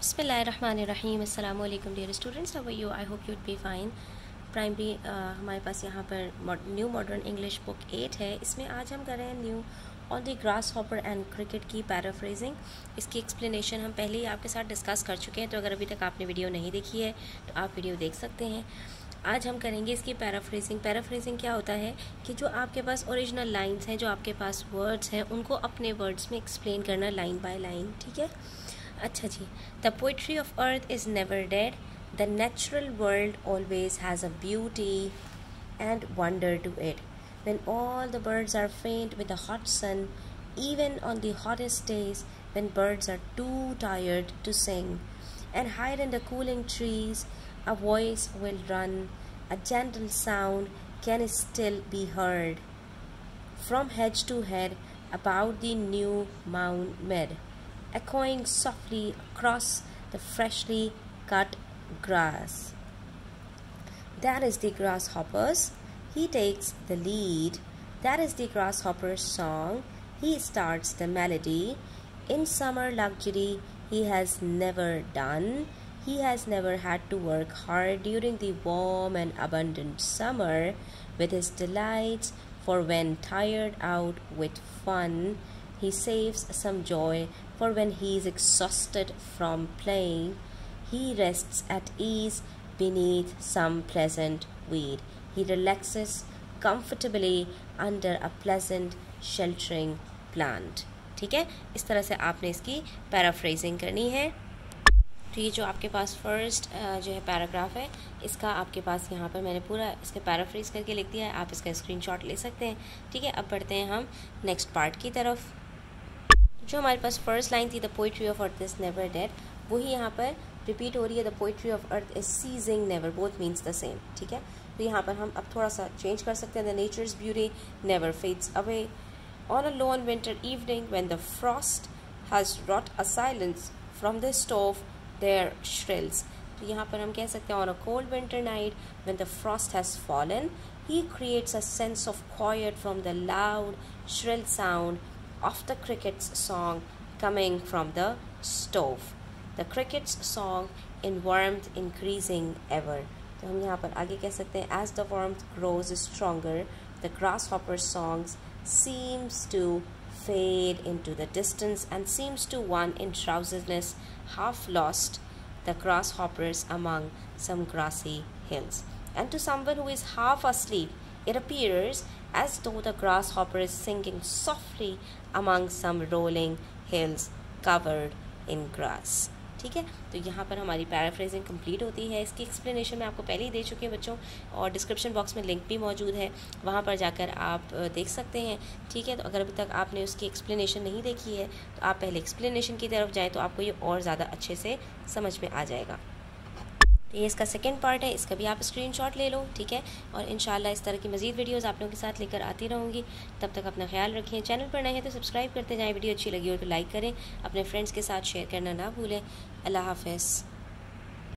बिस्मिल्लाहिर्रहमानिर्रहीम अस्सलाम वालेकुम dear students, how are you? I hope you would be fine. Primary हमारे पास यहाँ पर न्यू मॉडर्न इंग्लिश बुक 8 है। इसमें आज हम कर रहे हैं new on the grass hopper and cricket की पैराफ्रेजिंग। इसकी एक्सप्लेनेशन हम पहले ही आपके साथ डिस्कस कर चुके हैं, तो अगर अभी तक आपने वीडियो नहीं देखी है तो आप वीडियो देख सकते हैं। आज हम करेंगे इसकी पैराफ्रेजिंग। पैराफ्रेजिंग क्या होता है कि जो आपके पास ओरिजिनल लाइन्स हैं, जो आपके पास वर्ड्स हैं, उनको अपने वर्ड्स में एक्सप्लेन करना लाइन बाय लाइन। ठीक है, अच्छा जी। The poetry of earth is never dead, the natural world always has a beauty and wonder to it. When all the birds are faint with the hot sun, even on the hottest days, when birds are too tired to sing, and hide in the cooling trees, a voice will run, a gentle sound can still be heard, from hedge to head about the new mown mead, echoing softly across the freshly cut grass. That is the grasshopper's. He takes the lead. That is the grasshopper's song. He starts the melody. In summer luxury he has never done. He has never had to work hard during the warm and abundant summer with his delights, for when tired out with fun, he saves some joy for when he is exhausted from playing. He rests at ease beneath some pleasant weed. He relaxes comfortably under a pleasant sheltering plant. ठीक है, इस तरह से आपने इसकी paraphrasing करनी है। तो ये जो आपके पास फर्स्ट जो है पैराग्राफ है, इसका आपके पास यहाँ पर मैंने पूरा इसके पैराफ्रेज करके लिख दिया है। आप इसका स्क्रीनशॉट ले सकते हैं। ठीक है, अब बढ़ते हैं हम नेक्स्ट पार्ट की तरफ। जो हमारे पास फर्स्ट लाइन थी, the poetry of earth is never dead, वही यहाँ पर रिपीट हो रही है। The poetry of earth is ceasing never, both means the same. ठीक है, तो यहाँ पर हम अब थोड़ा सा चेंज कर सकते हैं। The nature's beauty never fades away, on a lone winter evening when the frost has wrought a silence from the stove there shrills. तो यहाँ पर हम कह सकते हैं on a cold winter night when the frost has fallen, he creates a sense of quiet from the loud shrill sound of the cricket's song coming from the stove. The cricket's song in warmth increasing ever. तो हम यहाँ पर आगे कह सकते हैं as the warmth grows stronger, the grasshopper's songs seems to fade into the distance and seems to one in drowsiness half lost, the grasshoppers among some grassy hills. And to someone who is half asleep, it appears as though the grasshopper is singing softly among some rolling hills covered in grass. ठीक है, तो यहाँ पर हमारी paraphrasing complete होती है। इसकी explanation मैं आपको पहले ही दे चुकी हूँ बच्चों, और डिस्क्रिप्शन बॉक्स में लिंक भी मौजूद है, वहाँ पर जाकर आप देख सकते हैं। ठीक है, तो अगर अभी तक आपने उसकी एक्सप्लेनेशन नहीं देखी है तो आप पहले एक्सप्लेनेशन की तरफ जाएँ, तो आपको ये और ज़्यादा अच्छे से समझ में आ जाएगा। ये इसका सेकंड पार्ट है, इसका भी आप स्क्रीनशॉट ले लो। ठीक है, और इंशाल्लाह इस तरह की मज़ीद वीडियोस आप लोगों के साथ लेकर आती रहूँगी। तब तक अपना ख्याल रखें। चैनल पर नए हैं तो सब्सक्राइब करते जाएं। वीडियो अच्छी लगी हो तो लाइक करें, अपने फ्रेंड्स के साथ शेयर करना ना भूलें। अल्लाह हाफ़िज़।